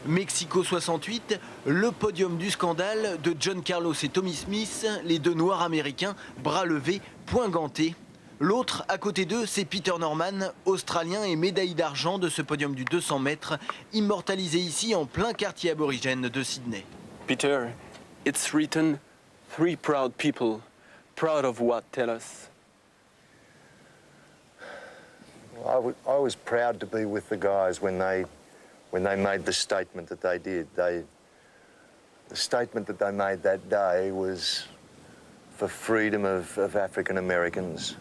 Mexico 68, le podium du scandale de John Carlos et Tommy Smith, les deux noirs américains, bras levés, poings gantés. L'autre, à côté d'eux, c'est Peter Norman, australien et médaille d'argent de ce podium du 200 mètres, immortalisé ici en plein quartier aborigène de Sydney. Peter, it's written, 3 proud people. Proud of what? Tell us. I was proud to be with the guys when they made the statement that they did. The statement that they made that day was for freedom of African Americans.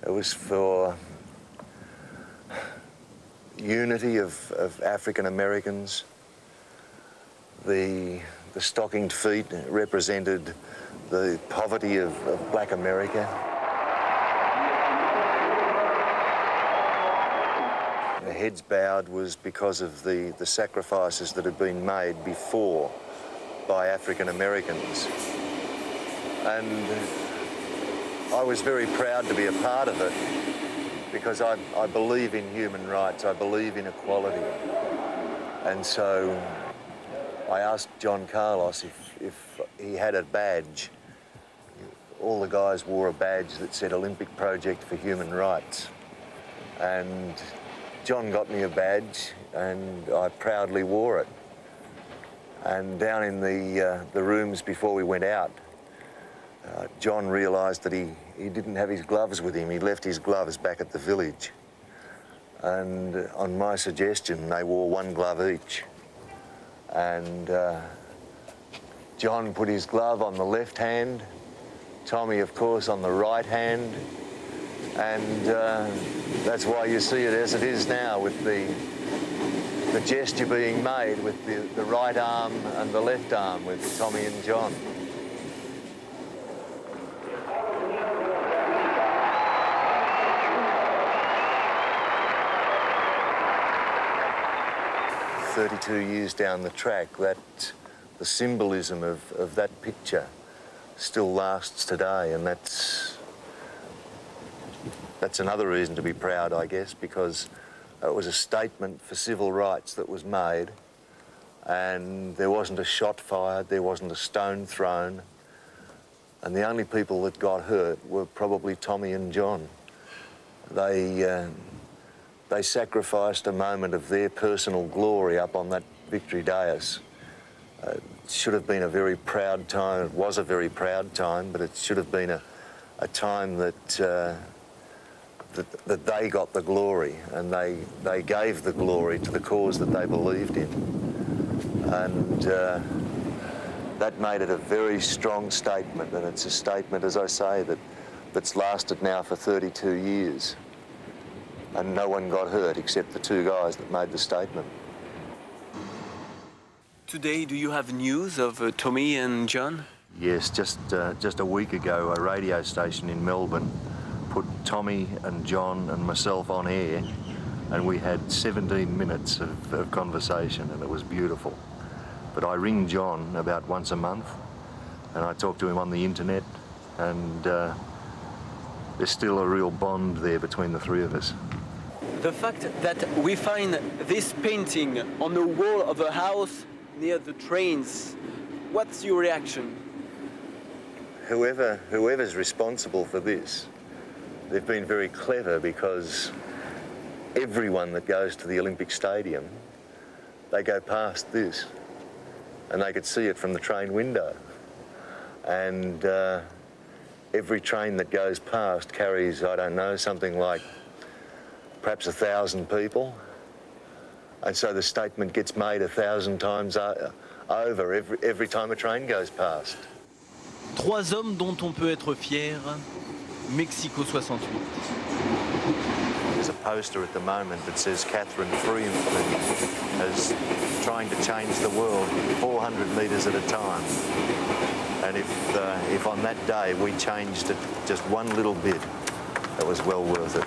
It was for unity of African Americans. The stockinged feet represented the poverty of black America. The heads bowed was because of the sacrifices that had been made before by African Americans. And I was very proud to be a part of it because I believe in human rights, I believe in equality. And so I asked John Carlos if he had a badge. All the guys wore a badge that said Olympic Project for Human Rights. And John got me a badge and I proudly wore it. And down in the rooms before we went out, John realised that he didn't have his gloves with him. He left his gloves back at the village. And on my suggestion, they wore one glove each. And John put his glove on the left hand, Tommy, of course, on the right hand. And that's why you see it as it is now, with the gesture being made with the right arm and the left arm with Tommy and John. "32 years down the track, the symbolism of that picture still lasts today, and that's another reason to be proud, I guess, because it was a statement for civil rights that was made, and there wasn't a shot fired, there wasn't a stone thrown, and the only people that got hurt were probably Tommy and John. They sacrificed a moment of their personal glory up on that victory dais. It should have been a very proud time. It was a very proud time, but it should have been a time that they got the glory, and they gave the glory to the cause that they believed in. And that made it a very strong statement, and it's a statement, as I say, that's lasted now for 32 years. And no one got hurt except the two guys that made the statement. Today, do you have news of Tommy and John? Yes, just a week ago, a radio station in Melbourne put Tommy and John and myself on air, and we had 17 minutes of conversation, and it was beautiful. But I ring John about once a month, and I talk to him on the internet, and there's still a real bond there between the three of us. The fact that we find this painting on the wall of a house near the trains, what's your reaction? Whoever's responsible for this, they've been very clever, because everyone that goes to the Olympic Stadium, they go past this and they could see it from the train window. And every train that goes past carries, I don't know, something like perhaps 1,000 people. And so the statement gets made 1,000 times over every time a train goes past. Trois hommes dont on peut être fier, Mexico 68. There's a poster at the moment that says Catherine Freeman is trying to change the world 400 metres at a time. And if on that day we changed it just one little bit, it was well worth it.